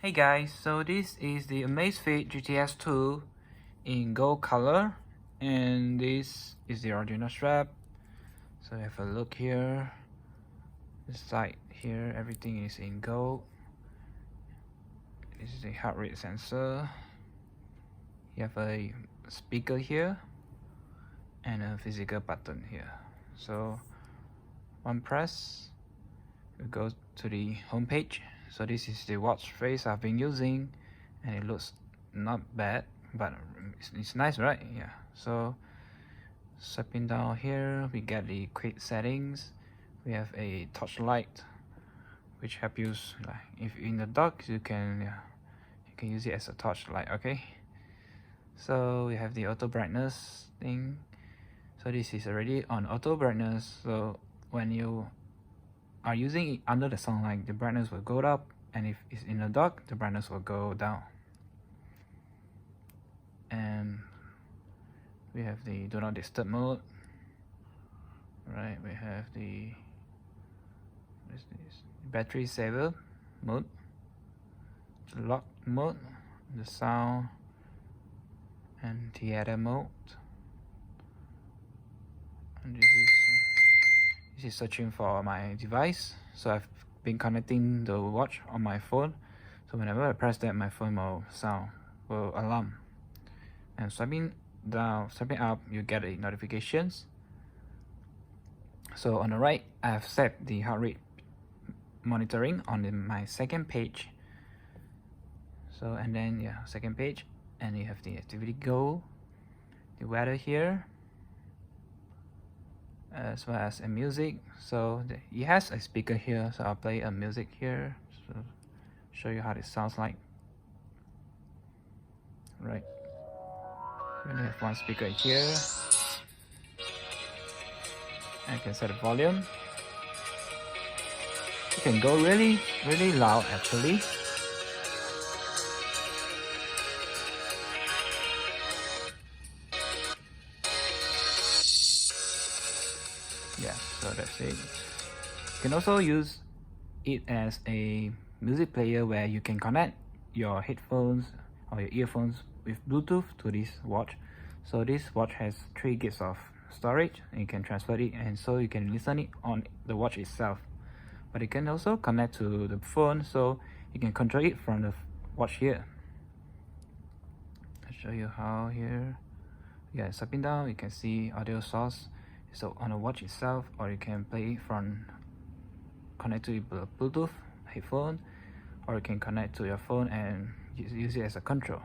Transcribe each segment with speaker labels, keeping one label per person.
Speaker 1: Hey guys, so this is the Amazfit GTS 2 in gold color, and this is the original strap. So have a look here. This side here, everything is in gold. This is the heart rate sensor. You have a speaker here and a physical button here. So one press, it goes to the home page. So this is the watch face I've been using, and it looks not bad, but it's nice, right? Yeah. So swiping down here, we get the quick settings. We have a torchlight, which helps you, like, if you're in the dark, you can use it as a torchlight. Okay. So we have the auto brightness thing. So this is already on auto brightness. So when you are using it under the sunlight, the brightness will go up, and if it's in the dark, the brightness will go down. And we have the do not disturb mode. Right, we have the battery saver mode, the lock mode, the sound, and theater mode. And this is searching for my device. So I've been connecting the watch on my phone. So whenever I press that, my phone will alarm. And swiping down, swiping up, you get a notifications. So on the right, I have set the heart rate monitoring on my second page. So and then second page, and you have the activity goal, the weather here, as well as a music. So it has a speaker here, so I'll play a music here, so show you how it sounds like. Right, we only have one speaker here. I can set the volume. You can go really loud actually. Yeah, so that's it. You can also use it as a music player where you can connect your headphones or your earphones with Bluetooth to this watch. So this watch has 3 gigs of storage, and you can transfer it, and so you can listen it on the watch itself. But you can also connect to the phone, so you can control it from the watch here. I'll show you how here. Yeah, swiping down, you can see audio source. So on the watch itself, or you can play it from connect to the Bluetooth headphone, or you can connect to your phone and use it as a control.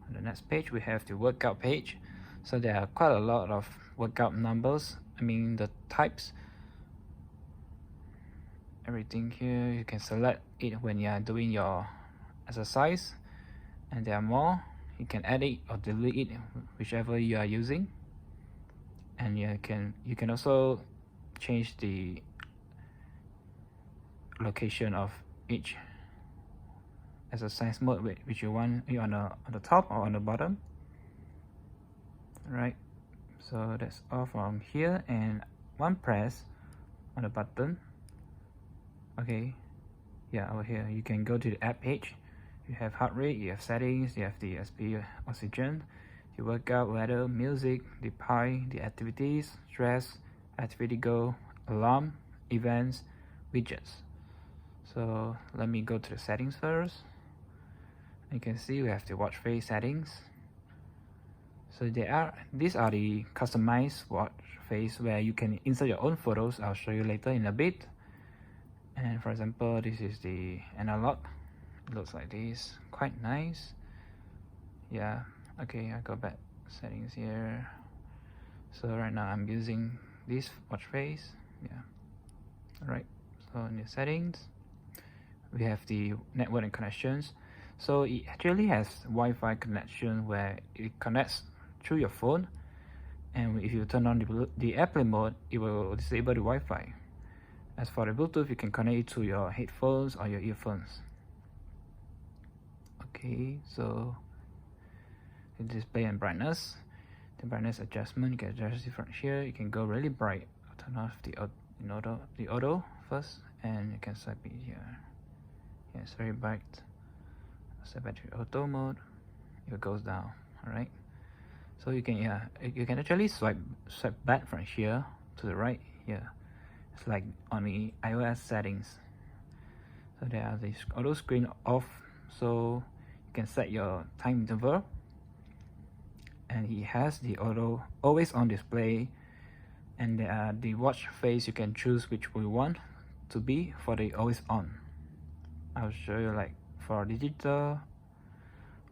Speaker 1: On the next page, we have the workout page. So there are quite a lot of workout numbers, the types, everything here. You can select it when you are doing your exercise, and there are more. You can add it or delete it, whichever you are using. And you can also change the location of each exercise mode which you want it on the top or on the bottom. Right, so that's all from here, and one press on the button. Okay, yeah, over here you can go to the app page. You have heart rate, you have settings, you have the SP oxygen, the workout, weather, music, the pie, the activities, stress, activity goal, alarm, events, widgets. So let me go to the settings first. You can see we have the watch face settings. So these are the customized watch face where you can insert your own photos. I'll show you later in a bit. And for example, this is the analog. It looks like this, quite nice. Yeah, okay, I go back settings here. So right now I'm using this watch face. Yeah, alright, so in the settings, we have the network and connections. So it actually has Wi-Fi connection where it connects through your phone, and if you turn on the airplane mode, it will disable the Wi-Fi. As for the Bluetooth, you can connect it to your headphones or your earphones. Okay, so the display and brightness, the brightness adjustment, you can adjust it from here. You can go really bright. I'll turn off the auto first, and you can swipe it here. Yeah, it's very bright. Set battery auto mode, it goes down. All right, so you can actually swipe back from here to the right here. It's like on the iOS settings. So there are this auto screen off, so you can set your time interval, and it has the auto always on display, and there are the watch face. You can choose which we want to be for the always on. I'll show you like for digital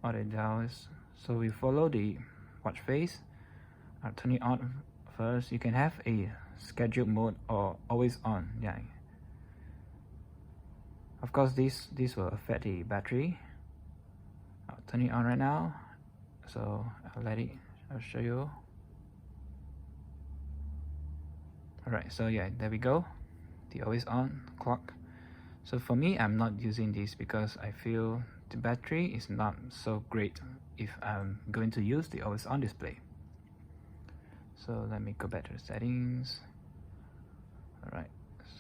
Speaker 1: or the dials. So we follow the watch face. I'll turn it on first. You can have a scheduled mode or always on. Yeah, of course this will affect the battery. I'll turn it on right now, so I'll show you. Alright, so yeah, there we go, the always on clock. So for me, I'm not using this because I feel the battery is not so great if I'm going to use the always on display. So let me go back to the settings. Alright,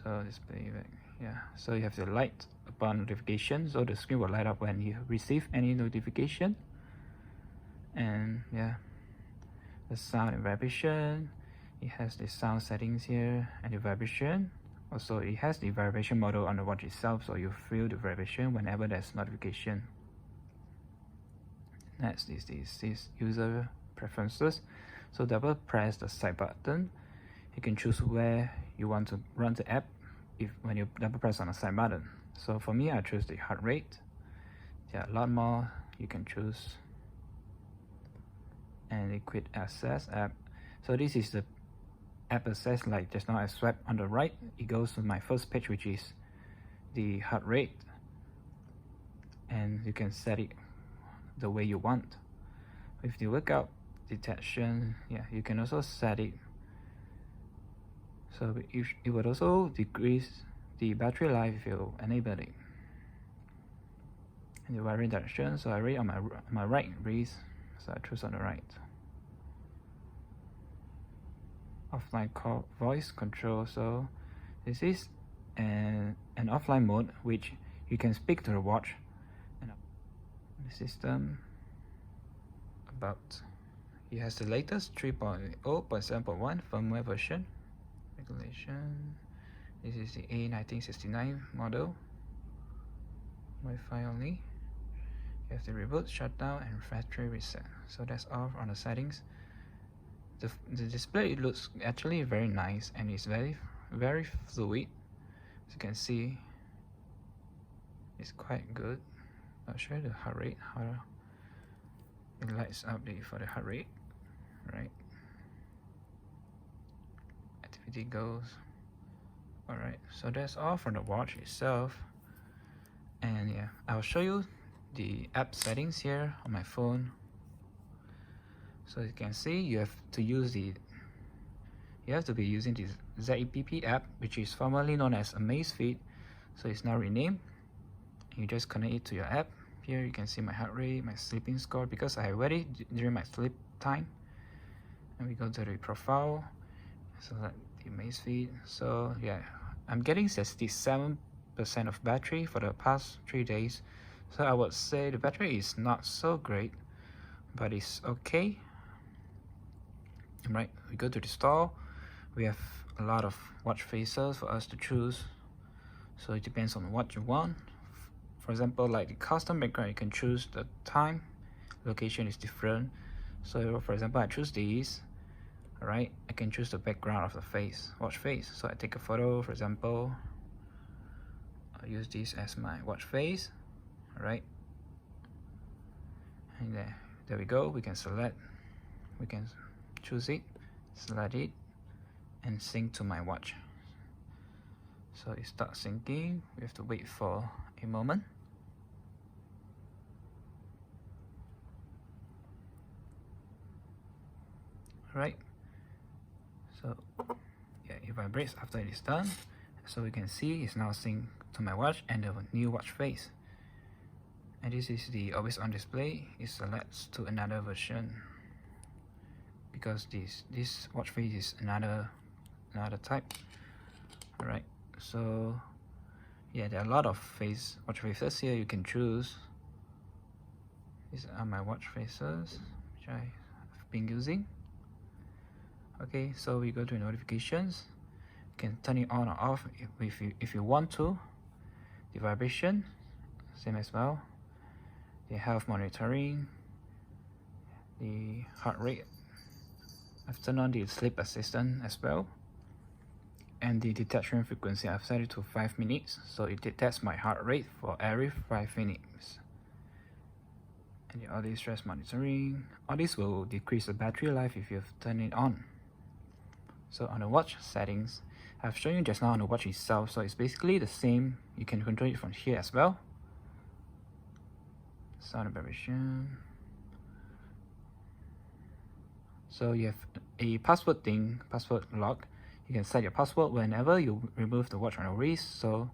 Speaker 1: so display back. Yeah, so you have the light upon notification, so the screen will light up when you receive any notification. And yeah, the sound and vibration, it has the sound settings here, and the vibration. Also, it has the vibration model on the watch itself, so you feel the vibration whenever there's notification. Next is this user preferences. So double press the side button. You can choose where you want to run the app when you double press on the side button. So for me, I choose the heart rate. There are a lot more you can choose. And the quick access app. So this is the app access. Like just now I swipe on the right, it goes to my first page, which is the heart rate, and you can set it the way you want. With the workout detection, yeah, you can also set it so it would also decrease the battery life if you enable it. And the wiring direction, so I read on my right wrist, so I choose on the right. Offline call voice control, so this is an offline mode which you can speak to the watch. And the system about, it has the latest 3.0.7.1 firmware version. Regulation, this is the A1969 model. Wi-Fi only. You have the reboot, shutdown, and factory reset. So that's all on the settings. The display looks actually very nice, and it's very fluid. As you can see, it's quite good. I'll show you the heart rate, how it lights up for the heart rate, right? Activity goes. Alright, so that's all for the watch itself. And yeah, I'll show you the app settings here on my phone. So you can see you have to be using this ZEPP app, which is formerly known as Amazfit, so it's now renamed. You just connect it to your app. Here you can see my heart rate, my sleeping score, because I wear it during my sleep time. And we go to the profile, so that the Amazfit. So yeah, I'm getting 67% of battery for the past 3 days. So I would say the battery is not so great, but it's okay. Right, we go to the store. We have a lot of watch faces for us to choose, so it depends on what you want. For example, like the custom background, you can choose the time, location is different. So for example, I choose these. Alright, I can choose the background of the watch face. So I take a photo, for example. I'll use this as my watch face. Alright, and there we go. We can choose it, select it, and sync to my watch. So it starts syncing. We have to wait for a moment. Alright, so yeah, it vibrates after it is done. So we can see it's now synced to my watch and the new watch face. And this is the always on display. It selects to another version, because this watch face is another type. Alright, so Yeah, there are a lot of watch faces here you can choose. These are my watch faces which I have been using. Okay, so we go to notifications. You can turn it on or off if you want to. The vibration, same as well. The health monitoring, the heart rate. I've turned on the sleep assistant as well. And the detection frequency, I've set it to 5 minutes, so it detects my heart rate for every 5 minutes. And the all stress monitoring, all this will decrease the battery life if you've turned it on. So on the watch settings, I've shown you just now on the watch itself, so it's basically the same. You can control it from here as well. Sound vibration. So you have a password lock. You can set your password whenever you remove the watch on your wrist, so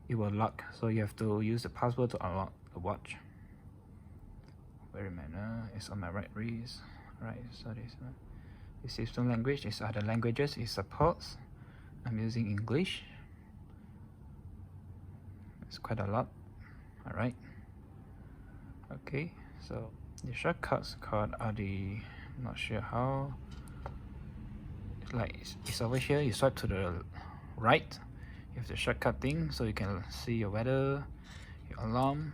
Speaker 1: it will lock. So you have to use the password to unlock the watch. Very minor. It's on my right wrist. Right. So this system language is other languages it supports. I'm using English. It's quite a lot. All right. Okay. So the shortcuts card are the. I'm not sure how. It's over here. You swipe to the right, you have the shortcut thing, so you can see your weather, your alarm,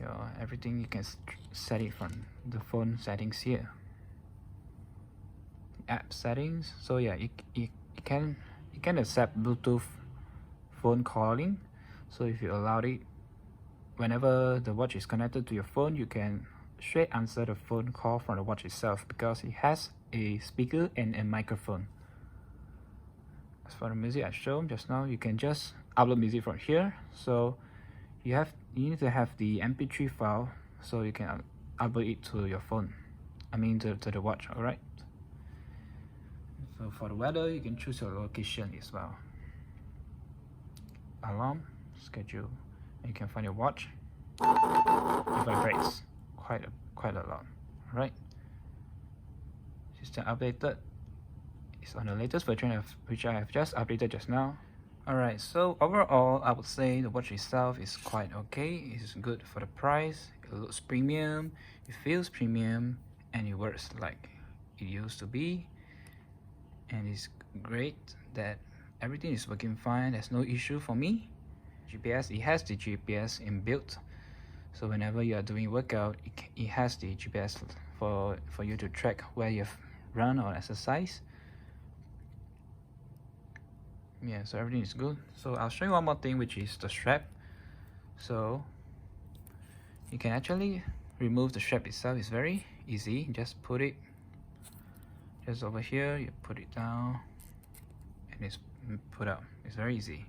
Speaker 1: your everything. You can set it from the phone settings here. App settings. So yeah, you can accept Bluetooth phone calling. So if you allow it, whenever the watch is connected to your phone, you can straight answer the phone call from the watch itself, because it has a speaker and a microphone. As for the music I showed just now, you can just upload music from here. So you need to have the MP3 file, so you can upload it to your phone. I mean to the watch. Alright. So for the weather, you can choose your location as well. Alarm, schedule, and you can find your watch. It vibrates quite a lot. Alright. System updated. It's on the latest version of which I have just updated just now. Alright, so overall I would say the watch itself is quite okay. It's good for the price. It looks premium, it feels premium, and it works like it used to be. And it's great that everything is working fine. There's no issue for me. GPS, it has the GPS inbuilt, so whenever you are doing workout, it has the GPS for you to track where you've run or exercise. Yeah, so everything is good. So I'll show you one more thing, which is the strap. So you can actually remove the strap itself. It's very easy. Just put it just over here, you put it down, and it's put up. It's very easy.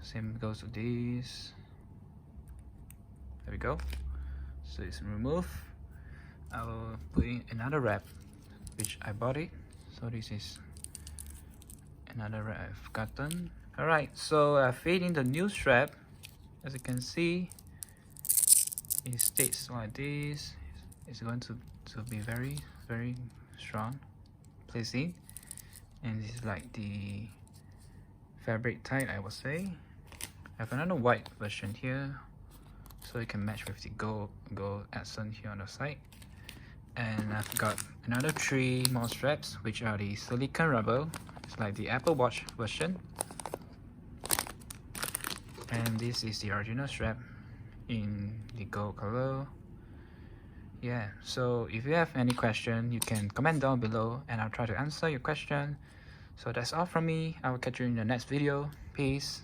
Speaker 1: Same goes to this. There we go. So it's removed. I will put in another wrap, which I bought it. So this is another wrap I've gotten. Alright, so I fit in the new strap. As you can see, it states like this. It's going to be very strong placing, and this is like the fabric type, I would say. I have another white version here, so it can match with the gold accent here on the side. And I've got another 3 more straps, which are the silicone rubber. It's like the Apple Watch version. And this is the original strap in the gold color. Yeah, so if you have any question, you can comment down below and I'll try to answer your question. So that's all from me. I will catch you in the next video. Peace.